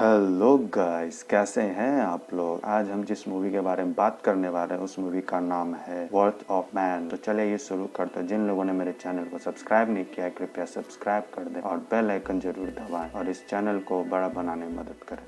Hello guys, कैसे हैं आप लोग। आज हम जिस मूवी के बारे में बात करने वाले हैं उस मूवी का नाम है वर्थ ऑफ मैन। तो चलिए ये शुरू करते हैं। जिन लोगों ने मेरे चैनल को सब्सक्राइब नहीं किया है कृपया सब्सक्राइब कर दें और बेल आइकन जरूर दबाएं और इस चैनल को बड़ा बनाने में मदद करें।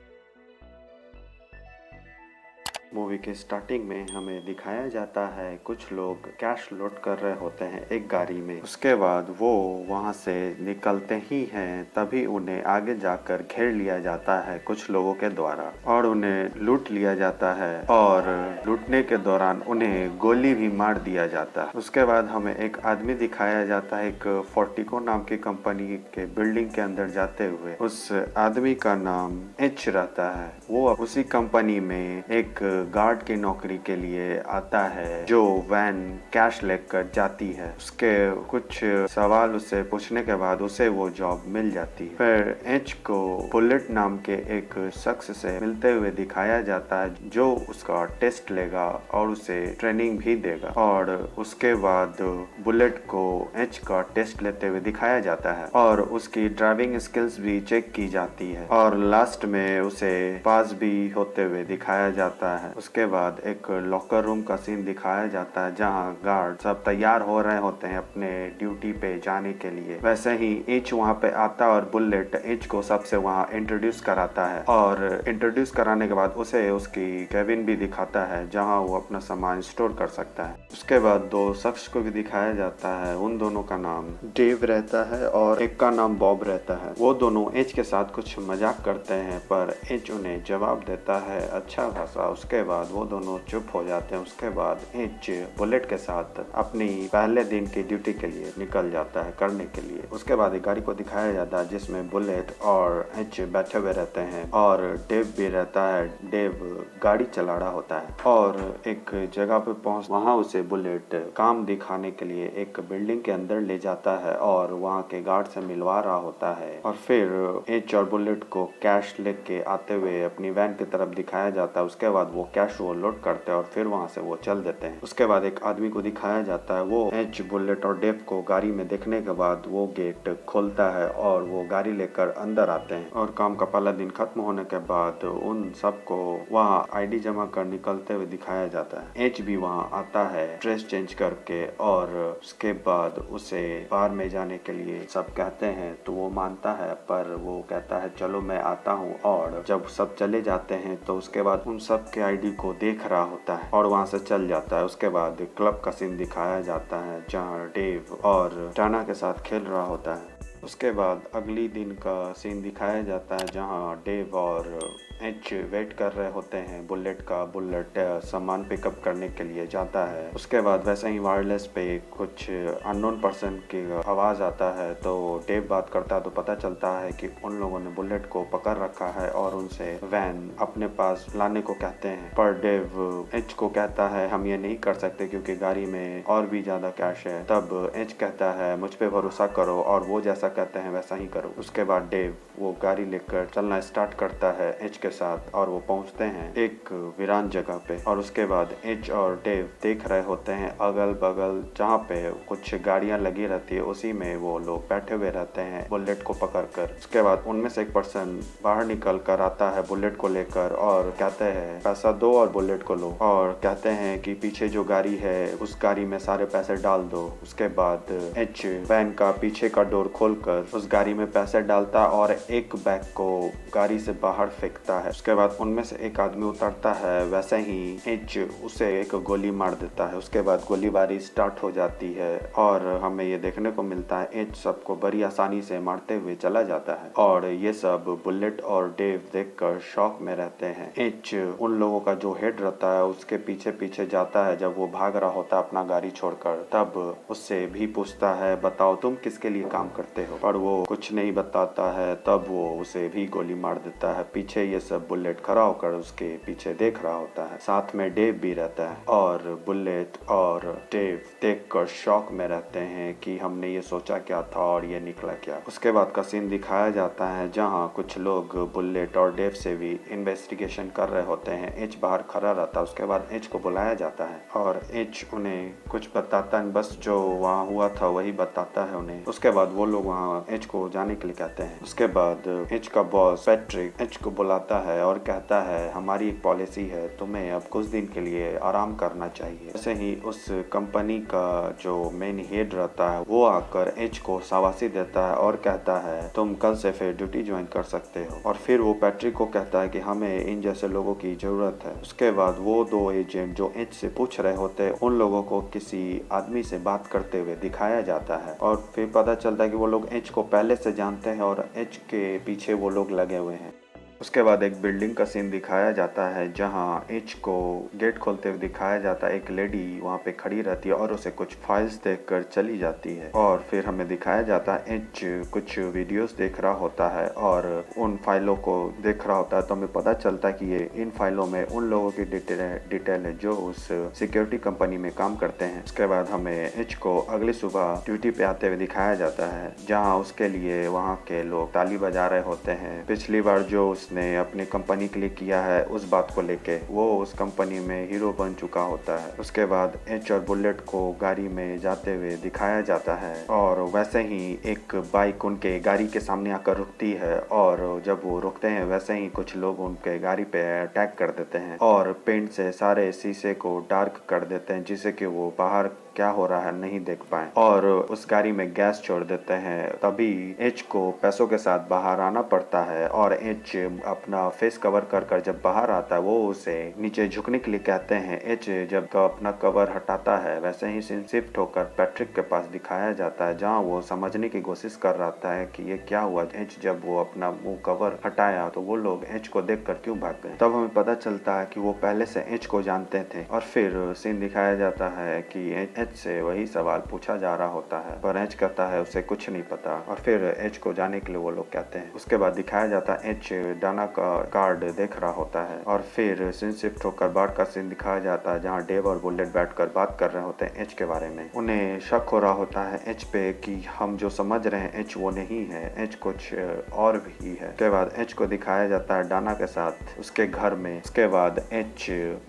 मूवी के स्टार्टिंग में हमें दिखाया जाता है कुछ लोग कैश लोड कर रहे होते हैं एक गाड़ी में। उसके बाद वो वहां से निकलते ही हैं तभी उन्हें आगे जाकर घेर लिया जाता है कुछ लोगों के द्वारा और उन्हें लूट लिया जाता है और लूटने के दौरान उन्हें गोली भी मार दिया जाता है। उसके बाद हमें एक आदमी दिखाया जाता है एक फोर्टिको नाम की कंपनी के बिल्डिंग के अंदर जाते हुए। उस आदमी का नाम एच रहता है। वो उसी कंपनी में एक गार्ड की नौकरी के लिए आता है जो वैन कैश लेकर जाती है। उसके कुछ सवाल उससे पूछने के बाद उसे वो जॉब मिल जाती है। फिर एच को बुलेट नाम के एक शख्स से मिलते हुए दिखाया जाता है जो उसका टेस्ट लेगा और उसे ट्रेनिंग भी देगा और उसके बाद बुलेट को एच का टेस्ट लेते हुए दिखाया जाता है और उसकी ड्राइविंग स्किल्स भी चेक की जाती है और लास्ट में उसे पास भी होते हुए दिखाया जाता है। उसके बाद एक लॉकर रूम का सीन दिखाया जाता है जहां गार्ड सब तैयार हो रहे होते हैं अपने ड्यूटी पे जाने के लिए। वैसे ही एच वहां पे आता और बुलेट एच को सबसे वहां इंट्रोड्यूस कराता है और इंट्रोड्यूस कराने के बाद उसे उसकी केबिन भी दिखाता है जहां वो अपना सामान स्टोर कर सकता है। उसके बाद दो शख्स को भी दिखाया जाता है। उन दोनों का नाम डेव रहता है और एक का नाम बॉब रहता है। वो दोनों एच के साथ कुछ मजाक करते हैं पर एच उन्हें जवाब देता है अच्छा खासा। उसके बाद वो दोनों चुप हो जाते हैं। उसके बाद एच बुलेट के साथ अपनी पहले दिन की ड्यूटी के लिए निकल जाता है करने के लिए। उसके बाद एक गाड़ी को दिखाया जाता है जिसमें बुलेट और एच बैठे हुए रहते हैं और डेव भी रहता है। डेव गाड़ी चला रहा होता है और एक जगह पे पहुंच वहां उसे बुलेट काम दिखाने के लिए एक बिल्डिंग के अंदर ले जाता है और वहां के गार्ड से मिलवा रहा होता है और फिर एच और बुलेट को कैश लेके आते हुए अपनी वैन की तरफ दिखाया जाता है। उसके बाद वो कैश वो लोड करते हैं और फिर वहां से वो चल देते हैं। उसके बाद एक आदमी को दिखाया जाता है। वो एच बुलेट और डेव को गाड़ी में देखने के बाद वो गेट खोलता है और वो गाड़ी लेकर अंदर आते हैं और काम का पहला दिन खत्म होने के बाद उन सबको वहाँ आईडी जमा कर निकलते हुए दिखाया जाता है। एच भी वहाँ आता है ड्रेस चेंज करके और उसके बाद उसे बार में जाने के लिए सब कहते हैं तो वो मानता है पर वो कहता है चलो मैं आता हूँ। और जब सब चले जाते हैं तो उसके बाद उन सब के आईडी को देख रहा होता है और वहाँ से चल जाता है। उसके बाद क्लब का सीन दिखाया जाता है जहाँ डेव और टाना के साथ खेल रहा होता है। उसके बाद अगली दिन का सीन दिखाया जाता है जहाँ डेव और एच वेट कर रहे होते हैं बुलेट का। बुलेट सामान पिकअप करने के लिए जाता है। उसके बाद वैसे ही वायरलेस पे कुछ अननोन पर्सन की आवाज आता है तो डेव बात करता है तो पता चलता है कि उन लोगों ने बुलेट को पकड़ रखा है और उनसे वैन अपने पास लाने को कहते हैं। पर डेव एच को कहता है हम ये नहीं कर सकते क्योंकि गाड़ी में और भी ज्यादा कैश है। तब एच कहता है मुझ पे भरोसा करो और वो जैसा कहते हैं वैसा ही करो। उसके बाद डेव वो गाड़ी लेकर चलना स्टार्ट करता है एच के साथ और वो पहुंचते हैं एक वीरान जगह पे और उसके बाद एच और डेव देख रहे होते हैं अगल बगल जहाँ पे कुछ गाड़ियां लगी रहती है उसी में वो लोग बैठे हुए रहते हैं बुलेट को पकड़ कर। उसके बाद उनमें से एक पर्सन बाहर निकल कर आता है बुलेट को लेकर और कहते हैं पैसा दो और बुलेट को लो और कहते हैं कि पीछे जो गाड़ी है उस गाड़ी में सारे पैसे डाल दो। उसके बाद एच वैन का पीछे का डोर खोलकर उस गाड़ी में पैसे डालता और एक बैग को गाड़ी से बाहर फेंकता है। उसके बाद उनमें से एक आदमी उतरता है। वैसे ही एच उसे एक गोली मार देता है। उसके बाद गोलीबारी स्टार्ट हो जाती है और हमें ये देखने को मिलता है एच सबको बड़ी आसानी से मारते हुए चला जाता है और ये सब बुलेट और डेव देखकर शॉक में रहते हैं। एच उन लोगों का जो हेड रहता है उसके पीछे पीछे जाता है जब वो भाग रहा होता है अपना गाड़ी छोड़कर। तब उससे भी पूछता है बताओ तुम किसके लिए काम करते हो पर वो कुछ नहीं बताता है। तब वो उसे भी गोली मार देता है। पीछे ये सब बुलेट खड़ा होकर उसके पीछे देख रहा होता है। साथ में डेव भी रहता है और बुलेट और डेव देखकर शॉक में रहते हैं कि हमने ये सोचा क्या था और ये निकला क्या। उसके बाद का सीन दिखाया जाता है जहाँ कुछ लोग बुलेट और डेव से भी इन्वेस्टिगेशन कर रहे होते हैं। एच बाहर खड़ा रहता है। उसके बाद एच को बुलाया जाता है और एच उन्हें कुछ बताता है बस जो वहाँ हुआ था वही बताता है उन्हें। उसके बाद वो लोग वहाँ वहाँ एच को जाने के लिए कहते हैं। उसके बाद एच का बॉस पैट्रिक एच को बुलाता है और कहता है हमारी एक पॉलिसी है, तुम्हें अब कुछ दिन के लिए आराम करना चाहिए। ऐसे ही उस कंपनी का जो मेन हेड रहता है वो आकर एच को शाबाशी देता है और कहता है तुम कल से फिर ड्यूटी ज्वाइन कर सकते हो। और फिर वो पैट्रिक को कहता है कि हमें इन जैसे लोगों की जरूरत है। उसके बाद वो दो एजेंट जो एच से पूछ रहे होते हैं उन लोगों को किसी आदमी से बात करते हुए दिखाया जाता है और फिर पता चलता है कि वो लोग एच को पहले से जानते हैं और एच के पीछे वो लोग लगे हुए हैं। उसके बाद एक बिल्डिंग का सीन दिखाया जाता है जहाँ एच को गेट खोलते हुए दिखाया जाता है। एक लेडी वहाँ पे खड़ी रहती है और उसे कुछ फाइल्स देखकर चली जाती है और फिर हमें दिखाया जाता है एच कुछ वीडियोस देख रहा होता है और उन फाइलों को देख रहा होता है। तो हमें पता चलता है कि ये इन फाइलों में उन लोगों की डिटेल है जो उस सिक्योरिटी कंपनी में काम करते हैं। उसके बाद हमें एच को अगली सुबह ड्यूटी पे आते हुए दिखाया जाता है जहाँ उसके लिए वहाँ के लोग ताली बजा रहे होते हैं। पिछली बार जो उसने अपनी कंपनी के लिए किया है उस बात को लेके वो उस कंपनी में हीरो बन चुका होता है। उसके बाद एच और बुलेट को गाड़ी में जाते हुए दिखाया जाता है और वैसे ही एक बाइक उनके गाड़ी के सामने आकर रुकती है और जब वो रुकते हैं वैसे ही कुछ लोग उनके गाड़ी पे अटैक कर देते हैं और पेंट से सारे शीशे को डार्क कर देते हैं जिससे कि वो बाहर क्या हो रहा है नहीं देख पाए और उस गाड़ी में गैस छोड़ देते हैं। तभी एच को पैसों के साथ बाहर आना पड़ता है और एच अपना फेस कवर कर जब बाहर आता है वो उसे नीचे झुकने के लिए कहते हैं। एच जब अपना कवर हटाता है वैसे ही सीन शिफ्ट होकर पैट्रिक के पास दिखाया जाता है जहाँ वो समझने की कोशिश कर रहा है कि ये क्या हुआ। एच जब वो अपना मुंह कवर हटाया तो वो लोग एच को देखकर क्यों भाग गए। तब हमें पता चलता है कि वो पहले से एच को जानते थे और फिर सीन दिखाया जाता है कि एच से वही सवाल पूछा जा रहा होता है पर एच कहता है उसे कुछ नहीं पता और फिर एच को जाने के लिए वो लोग कहते हैं। उसके बाद दिखाया जाता है एच डाना का कार्ड देख रहा होता है और फिर सीन शिफ्ट होकर बार का सीन दिखाया जाता है जहाँ डेव और बुलेट बैठकर बात कर रहे होते हैं एच के बारे में। उन्हें शक हो रहा होता है एच पे कि हम जो समझ रहे हैं एच वो नहीं है, एच कुछ और भी है। उसके बाद एच को दिखाया जाता है डाना के साथ उसके घर में। उसके बाद एच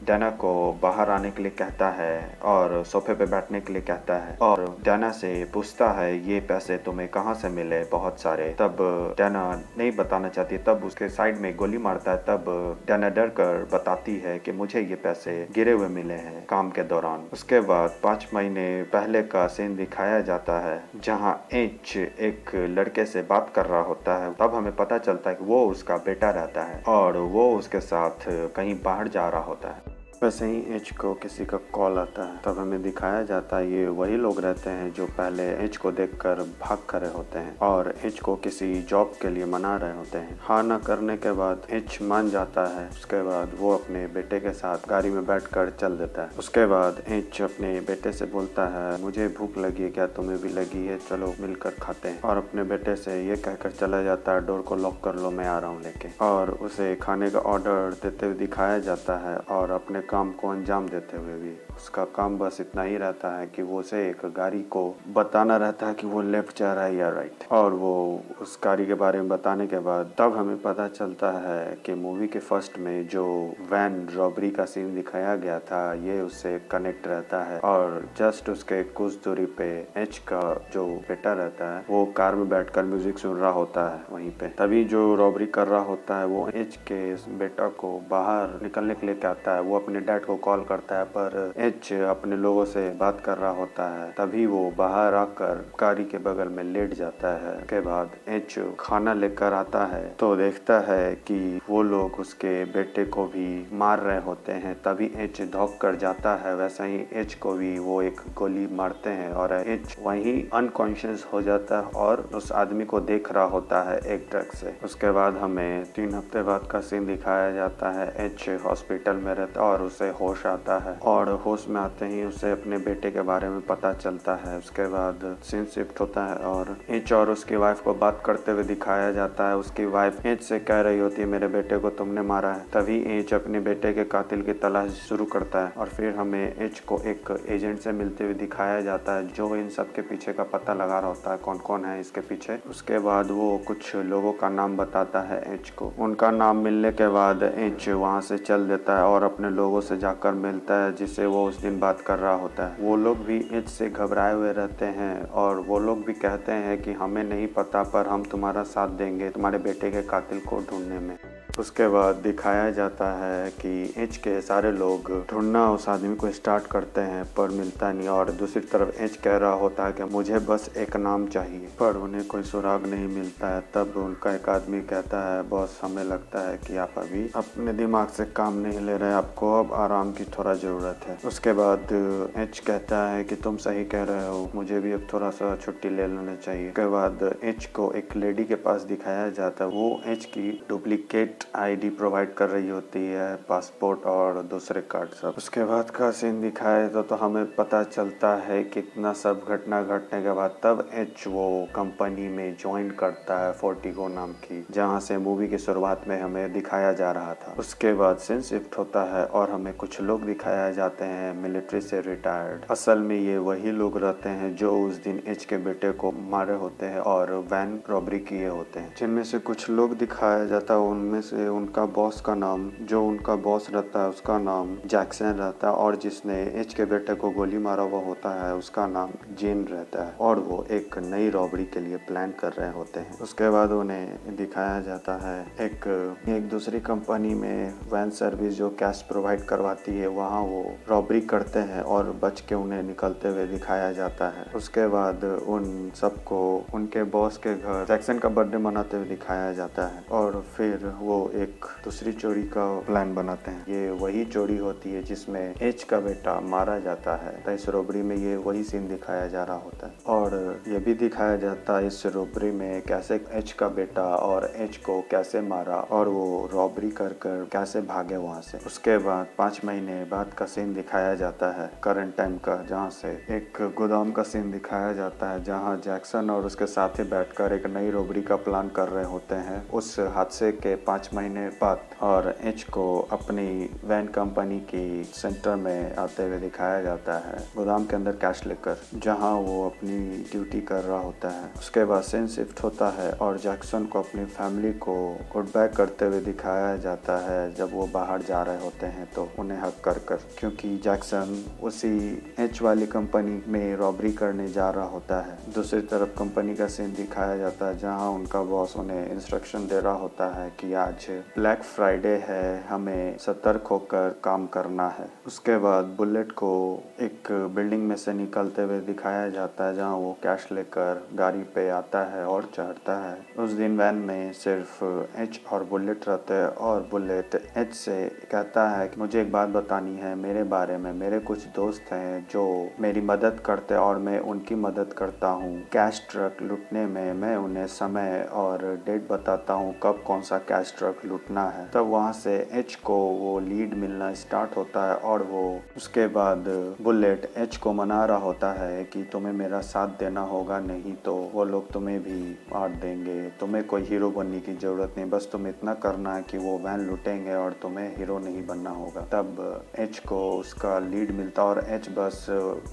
डाना को बाहर आने के लिए कहता है और सोफे पे बैठने के लिए कहता है और डाना से पूछता है ये पैसे तुम्हें कहाँ से मिले बहुत सारे। तब डाना नहीं बताना चाहती, तब उसके साइड में गोली मारता है। तब डाना डर कर बताती है कि मुझे ये पैसे गिरे हुए मिले हैं काम के दौरान। उसके बाद 5 महीने पहले का सीन दिखाया जाता है जहाँ एच एक लड़के से बात कर रहा होता है। तब हमें पता चलता है कि वो उसका बेटा रहता है और वो उसके साथ कहीं बाहर जा रहा होता है। वैसे ही एच को किसी का कॉल आता है। तब हमें दिखाया जाता है ये वही लोग रहते हैं जो पहले एच को देखकर भाग खड़े होते हैं और एच को किसी जॉब के लिए मना रहे होते हैं। हाँ ना करने के बाद एच मान जाता है। उसके बाद वो अपने बेटे के साथ गाड़ी में बैठकर चल देता है। उसके बाद एच अपने बेटे से बोलता है मुझे भूख लगी है, क्या तुम्हें भी लगी है, चलो मिलकर खाते हैं। और अपने बेटे से ये कहकर चला जाता है डोर को लॉक कर लो मैं आ रहा हूँ लेके। और उसे खाने का ऑर्डर देते हुए दिखाया जाता है और अपने काम को अंजाम देते हुए भी उसका काम बस इतना ही रहता है कि वो उसे एक गाड़ी को बताना रहता है कि वो लेफ्ट जा रहा है या राइट। और वो उस गाड़ी के बारे में बताने के बाद तब हमें पता चलता है कि मूवी के फर्स्ट में जो वैन रॉबरी का सीन दिखाया गया था ये उससे कनेक्ट रहता है और जस्ट उसके कुछ दूरी पे एच का जो बेटा रहता है वो कार में बैठकर म्यूजिक सुन रहा होता है वहीं पे। तभी जो रॉबरी कर रहा होता है वो एच के बेटा को बाहर निकलने के लिए कहता है। वो अपने डैड को कॉल करता है पर एच अपने लोगों से बात कर रहा होता है। तभी वो बाहर आकर गाड़ी के बगल में लेट जाता है। उसके बाद एच खाना लेकर आता है तो देखता है कि वो लोग उसके बेटे को भी मार रहे होते हैं। तभी एच धौंक कर जाता है। वैसे ही एच को भी वो एक गोली मारते हैं और एच वहीं अनकॉन्शियस हो जाता है और उस आदमी को देख रहा होता है एक ट्रक से। उसके बाद हमें 3 हफ्ते बाद का सीन दिखाया जाता है। एच हॉस्पिटल में रहता और उसे होश आता है और होश में आते ही उसे अपने बेटे के बारे में पता चलता है। उसके बाद सीन शिफ्ट होता है और एच और उसकी वाइफ को बात करते हुए दिखाया जाता है। उसकी वाइफ एच से कह रही होती है मेरे बेटे को तुमने मारा है। तभी एच अपने बेटे के कातिल की तलाश शुरू करता है और फिर हमें एच को एक एजेंट से मिलते हुए दिखाया जाता है जो इन सब के पीछे का पता लगा रहा होता है कौन कौन है इसके पीछे। उसके बाद वो कुछ लोगों का नाम बताता है एच को। उनका नाम मिलने के बाद एच वहाँ से चल देता है और अपने लोगों लोगों से जाकर मिलता है जिससे वो उस दिन बात कर रहा होता है। वो लोग भी एच से घबराए हुए रहते हैं और वो लोग भी कहते हैं कि हमें नहीं पता पर हम तुम्हारा साथ देंगे तुम्हारे बेटे के कातिल को ढूंढने में। उसके बाद दिखाया जाता है कि एच के सारे लोग ढूंढना उस आदमी को स्टार्ट करते हैं पर मिलता नहीं, और दूसरी तरफ एच कह रहा होता है कि मुझे बस एक नाम चाहिए, पर उन्हें कोई सुराग नहीं मिलता है। तब उनका एक आदमी कहता है बॉस हमें लगता है कि आप अभी अपने दिमाग से काम नहीं ले रहे, आपको अब आराम की थोड़ा ज़रूरत है। उसके बाद एच कहता है कि तुम सही कह रहे हो, मुझे भी अब थोड़ा सा छुट्टी ले लेना चाहिए। उसके बाद एच को एक लेडी के पास दिखाया जाता है, वो एच की डुप्लीकेट आईडी प्रोवाइड कर रही होती है, पासपोर्ट और दूसरे कार्ड सब। उसके बाद का सीन दिखाए तो हमें पता चलता है कितना सब घटना घटने के बाद तब एच वो कंपनी में ज्वाइन करता है फोर्टिगो नाम की, जहां से मूवी की शुरुआत में हमें दिखाया जा रहा था। उसके बाद सीन शिफ्ट होता है और हमें कुछ लोग दिखाया जाते हैं मिलिट्री से रिटायर्ड। असल में ये वही लोग रहते हैं जो उस दिन एच के बेटे को मारे होते हैं और वैन रॉबरी किए होते हैं। जिनमें से कुछ लोग दिखाया जाता है, उनमें से उनका बॉस का नाम, जो उनका बॉस रहता है उसका नाम जैक्सन रहता है, और जिसने एच के बेटे को गोली मारा हुआ होता है उसका नाम जेन रहता है, और वो एक नई रॉबरी के लिए प्लान कर रहे होते हैं। उसके बाद उन्हें दिखाया जाता है एक दूसरी कंपनी में वैन सर्विस जो कैश प्रोवाइड करवाती है, वहाँ वो रॉबरी करते हैं और बच के उन्हें निकलते हुए दिखाया जाता है। उसके बाद उन सबको उनके बॉस के घर जैक्सन का बर्थडे मनाते हुए दिखाया जाता है, और फिर वो एक दूसरी चोरी का प्लान बनाते हैं। ये वही चोरी होती है जिसमें एच का बेटा मारा जाता है, तो इस रॉबरी में ये वही सीन दिखाया जा रहा होता है। और ये भी दिखाया जाता है इस रॉबरी में कैसे एच का बेटा और एच को कैसे मारा और वो रॉबरी कर कैसे भागे वहाँ से। उसके बाद 5 महीने बाद का सीन दिखाया जाता है करंट टाइम का, जहाँ से एक गोदाम का सीन दिखाया जाता है जहाँ जैक्सन और उसके साथी बैठकर एक नई रॉबरी का प्लान कर रहे होते हैं उस हादसे के 5 महीने बाद। और एच को अपनी वैन कंपनी की सेंटर में आते हुए दिखाया जाता है गोदाम के अंदर कैश लेकर, जहां वो अपनी ड्यूटी कर रहा होता है। उसके बाद सीन शिफ्ट होता है और जैक्सन को अपनी फैमिली को गुड बाय करते हुए दिखाया जाता है जब वो बाहर जा रहे होते हैं तो उन्हें हक कर क्योंकि जैक्सन उसी एच वाली कंपनी में रॉबरी करने जा रहा होता है। दूसरी तरफ कंपनी का सीन दिखाया जाता है जहाँ उनका बॉस उन्हें इंस्ट्रक्शन दे रहा होता है कि आज ब्लैक फ्राइडे है, हमें सतर्क होकर काम करना है। उसके बाद बुलेट को एक बिल्डिंग में से निकलते हुए दिखाया जाता है जहां वो कैश लेकर गाड़ी पे आता है और चढ़ता है। उस दिन वैन में सिर्फ एच और बुलेट रहते हैं और बुलेट एच से कहता है कि मुझे एक बात बतानी है मेरे बारे में। मेरे कुछ दोस्त हैं जो मेरी मदद करते और मैं उनकी मदद करता हूँ कैश ट्रक लूटने में। मैं उन्हें समय और डेट बताता हूँ कब कौन सा कैश ट्रक लूटना है। तब वहाँ से एच को वो लीड मिलना स्टार्ट होता है और वो उसके बाद बुलेट एच को मना रहा होता है कि तुम्हें मेरा साथ देना होगा, नहीं तो वो लोग तुम्हें भी मार देंगे। तुम्हें कोई हीरो बनने की जरूरत नहीं, बस तुम इतना करना है कि वो वैन लूटेंगे और तुम्हें हीरो नहीं बनना होगा। तब एच को उसका लीड मिलता और एच बस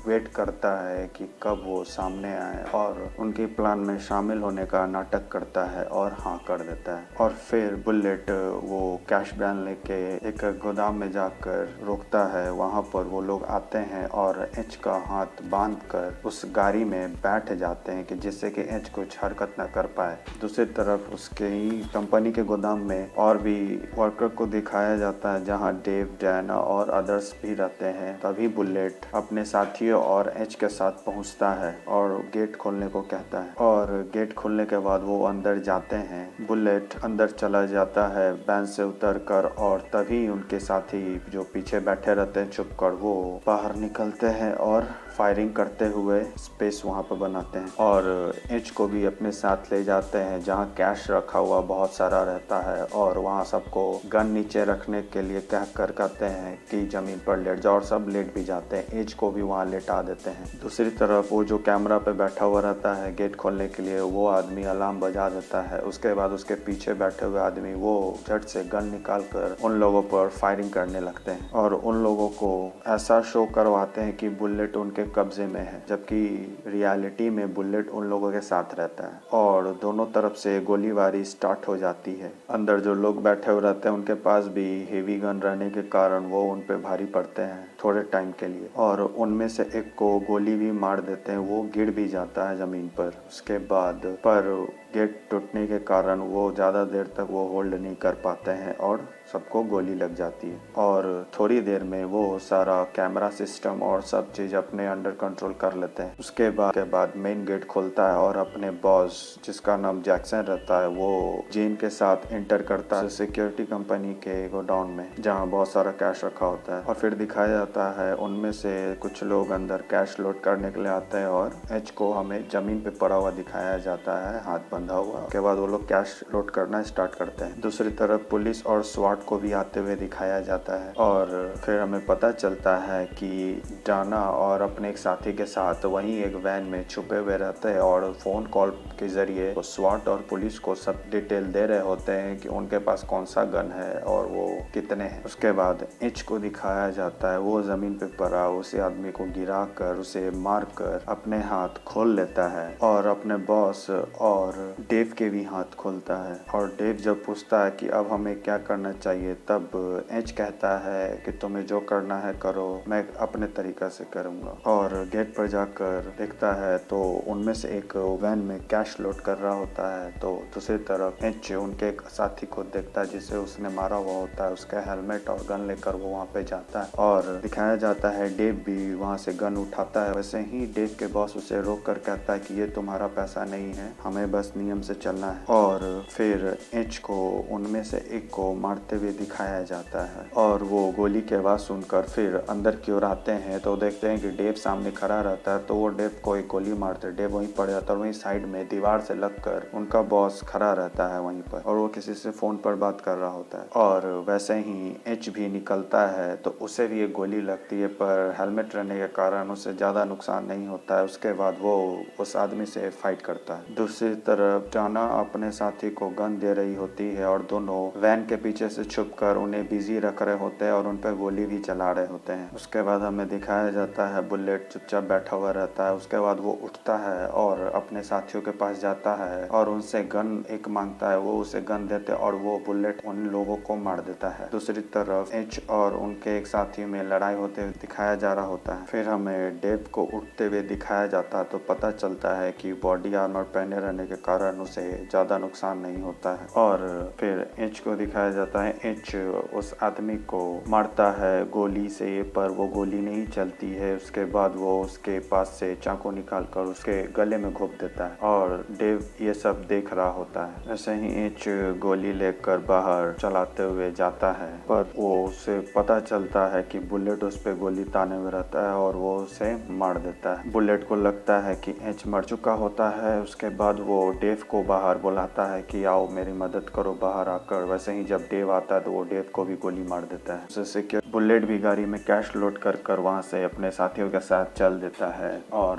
वेट करता है कि कब वो सामने आए और उनके प्लान में शामिल होने का नाटक करता है और हाँ कर देता है। और फिर बुलेट वो कैश वैन लेके एक गोदाम में जाकर रुकता है। वहाँ पर वो लोग आते हैं और एच का हाथ बांधकर उस गाड़ी में बैठ जाते हैं कि जिससे कि एच कुछ हरकत न कर पाए। दूसरी तरफ उसके ही कंपनी के गोदाम में और भी वर्कर को दिखाया जाता है जहाँ डेव, डैना और अदर्स भी रहते हैं। तभी बुलेट अपने साथियों और एच के साथ पहुँचता है और गेट खोलने को कहता है, और गेट खोलने के बाद वो अंदर जाते हैं। बुलेट अंदर चला जाता है वैन से उतरकर, और तभी उनके साथी जो पीछे बैठे रहते हैं चुप कर, वो बाहर निकलते हैं और फायरिंग करते हुए स्पेस वहाँ पर बनाते हैं और एच को भी अपने साथ ले जाते हैं जहाँ कैश रखा हुआ बहुत सारा रहता है, और वहाँ सबको गन नीचे रखने के लिए कहते हैं कि जमीन पर लेट जाओ, और सब लेट भी जाते हैं। एच को भी वहाँ लेटा देते हैं। दूसरी तरफ वो जो कैमरा पे बैठा हुआ रहता है गेट खोलने के लिए, वो आदमी अलार्म बजा देता है। उसके बाद उसके पीछे बैठे हुए आदमी वो झट से गन निकाल कर उन लोगों पर फायरिंग करने लगते हैं और उन लोगों को ऐसा शो करवाते हैं कि बुलेट उनके कब्जे में है, जबकि रियलिटी में बुलेट उन लोगों के साथ रहता है और दोनों तरफ से गोलीबारी स्टार्ट हो जाती है। अंदर जो लोग बैठे हुए रहते हैं उनके पास भी हेवी गन रहने के कारण वो उन पे भारी पड़ते हैं थोड़े टाइम के लिए, और उनमें से एक को गोली भी मार देते हैं, वो गिर भी जाता है जमीन पर। उसके बाद पर गेट टूटने के कारण वो ज़्यादा देर तक वो होल्ड नहीं कर पाते हैं और सबको गोली लग जाती है, और थोड़ी देर में वो सारा कैमरा सिस्टम और सब चीज़ अपने अंडर कंट्रोल कर लेते हैं। उसके बाद मेन गेट खुलता है और अपने बॉस जिसका नाम जैक्सन रहता है वो जेन के साथ एंटर करता है सिक्योरिटी कंपनी के गोडाउन में, जहाँ बहुत सारा कैश रखा होता है। और फिर दिखाया जाता है उनमें से कुछ लोग अंदर कैश लोड करने के लिए आते हैं और एच को हमें जमीन पे पड़ा हुआ दिखाया जाता है, हाथ बंधा हुआ। उसके बाद वो लोग कैश लोड करना स्टार्ट करते हैं। दूसरी तरफ पुलिस और स्वाट को भी आते हुए दिखाया जाता है, और फिर हमें पता चलता है कि डाना और अपने एक साथी के साथ वहीं एक वैन में छुपे हुए रहते हैं और फोन कॉल के जरिए स्वाट और पुलिस को सब डिटेल दे रहे होते हैं कि उनके पास कौन सा गन है और वो कितने हैं। उसके बाद एच को दिखाया जाता है वो जमीन पे पड़ा उसे आदमी को गिरा कर उसे मार कर अपने हाथ खोल लेता है और अपने बॉस और डेव के भी हाथ खोलता है। और डेव जब पूछता है कि अब हमें क्या करना चाहिए, तब एच कहता है कि तुम्हें जो करना है करो, मैं अपने तरीका से करूंगा। और गेट पर जाकर देखता है तो उनमें से एक वैन में कैश लोड कर रहा होता है, तो दूसरी तरफ एच उनके एक साथी को देखता है जिसे उसने मारा हुआ होता है, उसका हेलमेट और गन लेकर वो वहाँ पे जाता है और दिखाया जाता है डेव भी वहाँ से गन उठाता है। वैसे ही डेव के बॉस उसे रोक कर कहता है कि ये तुम्हारा पैसा नहीं है, हमें बस नियम से चलना है। और फिर एच को उनमें से एक को मारते हुए दिखाया जाता है और वो गोली की आवाज़ सुनकर फिर अंदर की ओर आते हैं तो देखते हैं कि डेव सामने खड़ा रहता है, तो वो डेव को एक गोली मारते डेव वहीं पड़ जाता है और वहीं साइड में दीवार से लगकर उनका बॉस खड़ा रहता है वहीं पर और वो किसी से फोन पर बात कर रहा होता है। और वैसे ही एच भी निकलता है तो उसे भी एक गोली लगती है, पर हेलमेट रहने के कारण उसे ज़्यादा नुकसान नहीं होता है। उसके बाद वो उस आदमी से फाइट करता है। दूसरी तरफ जाना अपने साथी को गन दे रही होती है और दोनों वैन के पीछे से छुपकर उन्हें बिजी रख रहे होते हैं और उन पर गोली भी चला रहे होते हैं। उसके बाद हमें दिखाया जाता है बुलेट चुपचाप बैठा हुआ रहता है। उसके बाद वो उठता है और अपने साथियों के पास जाता है और उनसे गन एक मांगता है, वो उसे गन देते और वो बुलेट उन लोगों को मार देता है। दूसरी तरफ एच और उनके एक साथी में लड़ाई होते हुए दिखाया जा रहा होता है। फिर हमें डेव को उठते हुए दिखाया जाता है तो पता चलता है कि बॉडी आर्मर पहने रहने के कारण उसे ज्यादा नुकसान नहीं होता है। और फिर एच को दिखाया जाता है, एच उस आदमी को मारता है गोली से, पर वो गोली नहीं चलती है। उसके बाद वो उसके पास से चाकू निकाल कर उसके गले में घोंप देता है और डेव ये सब देख रहा होता है। ऐसे ही एच गोली लेकर बाहर चलाते हुए जाता है, पर वो उसे पता चलता है कि बुलेट उस पे गोली ताने में रहता है और वो उसे मार देता है। बुलेट को लगता है कि एच मर चुका होता है। उसके बाद वो डेव को बाहर बुलाता है कि आओ मेरी मदद करो बाहर आकर। वैसे ही जब डेव आता है तो वो डेव को भी गोली मार देता है। उससे बुलेट भी गाड़ी में कैश लोड कर वहाँ से अपने साथियों के साथ चल देता है और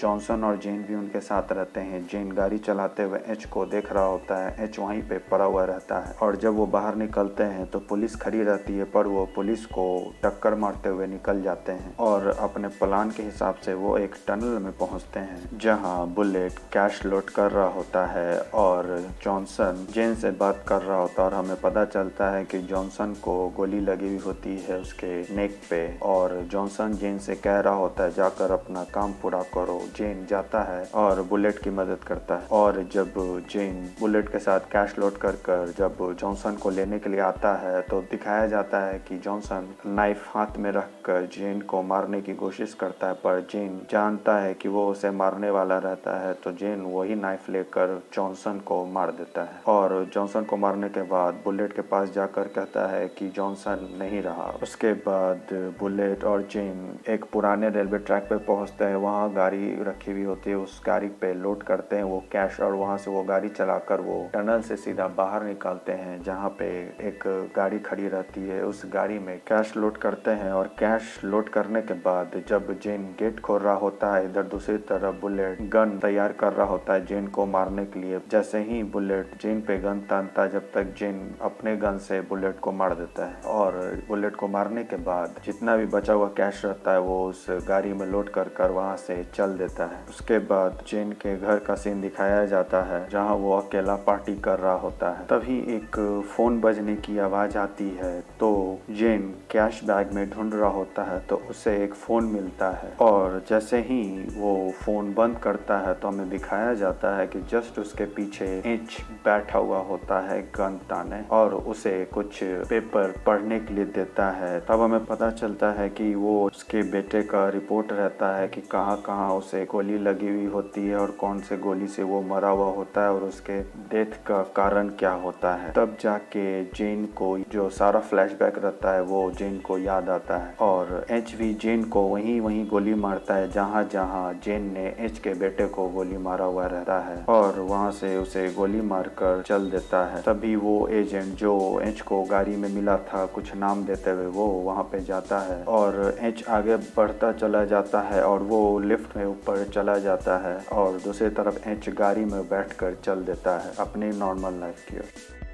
जॉनसन और जेन भी उनके साथ रहते हैं। जेन गाड़ी चलाते हुए एच को देख रहा होता है, एच वहीं पे पड़ा हुआ रहता है और जब वो बाहर निकलते हैं तो पुलिस खड़ी रहती है, पर वो पुलिस को टक्कर मारते हुए निकल जाते हैं और अपने प्लान के हिसाब से वो एक टनल में पहुंचते हैं जहां बुलेट कैश लोड कर रहा होता है और जॉनसन जेन से बात कर रहा होता है और हमें पता चलता है कि जॉनसन को गोली लगी हुई होती है उसके नेक पे और जॉनसन जेन से कह रहा होता है जाकर अपना काम पूरा करो। जेन जाता है और बुलेट की मदद करता है और जब जेन बुलेट के साथ कैश लोड कर जब जॉनसन को लेने के लिए आता है तो दिखाया जाता है कि जॉनसन नाइफ हाथ में रखकर जेन को मारने की कोशिश करता है, पर जेन जानता है कि वो उसे मारने वाला रहता है तो जेन वही नाइफ लेकर जॉनसन को मार देता है। और जॉनसन को मारने के बाद बुलेट के पास जाकर कहता है कि जॉनसन नहीं रहा। उसके बाद बुलेट और जेन एक पुराने रेलवे ट्रैक पे पहुंचते हैं, वहाँ गाड़ी रखी हुई होती है, उस गाड़ी पे लोड करते हैं वो कैश और वहाँ से वो गाड़ी चलाकर वो टनल से सीधा बाहर निकालते हैं जहाँ पे एक गाड़ी खड़ी रहती है। उस गाड़ी में कैश लोड करते हैं और कैश लोड करने के बाद जब जेन गेट खोल रहा होता है, इधर दूसरी तरफ बुलेट गन तैयार कर रहा होता है जेन को मारने के लिए। जैसे ही बुलेट जेन पे गन तानता, जब तक जेन अपने गन से बुलेट को मार देता है और बुलेट को मारने के बाद जितना भी बचा हुआ कैश रहता है वो उस गाड़ी में लोड कर वहाँ से चल देता है। उसके बाद जेन के घर का सीन दिखाया जाता है जहाँ वो अकेला पार्टी कर रहा होता है। तभी एक फोन बजने की आवाज आती है तो जेन कैश बैग में ढूंढ रहा होता है तो उसे एक फोन मिलता है और जैसे ही वो फोन बंद करता है तो हमें दिखाया जाता है कि जस्ट उसके पीछे एच बैठा हुआ होता है गन ताने और उसे कुछ पेपर पढ़ने के लिए देता है। तब हमें पता चलता है कि वो उसके बेटे का रिपोर्ट रहता है कि कहाँ कहाँ उसे गोली लगी हुई होती है और कौन से गोली से वो मरा हुआ होता है और उसके डेथ का कारण क्या होता है। तब जाके जेन को जो सारा फ्लैशबैक रहता है वो जेन को याद आता है और एच भी जेन को वहीं गोली मारता है जहाँ जहाँ जेन ने एच के बेटे को गोली मारा हुआ रहता है और वहाँ से उसे गोली मारकर चल देता है। तभी वो एजेंट जो एच को गाड़ी में मिला था कुछ नाम देते हुए वो वहाँ पे जाता है और एच आगे बढ़ता चला जाता है और वो लिफ्ट में ऊपर चला जाता है और दूसरी तरफ एच गाड़ी में बैठकर चल देता है अपनी नॉर्मल लाइफ की ओर।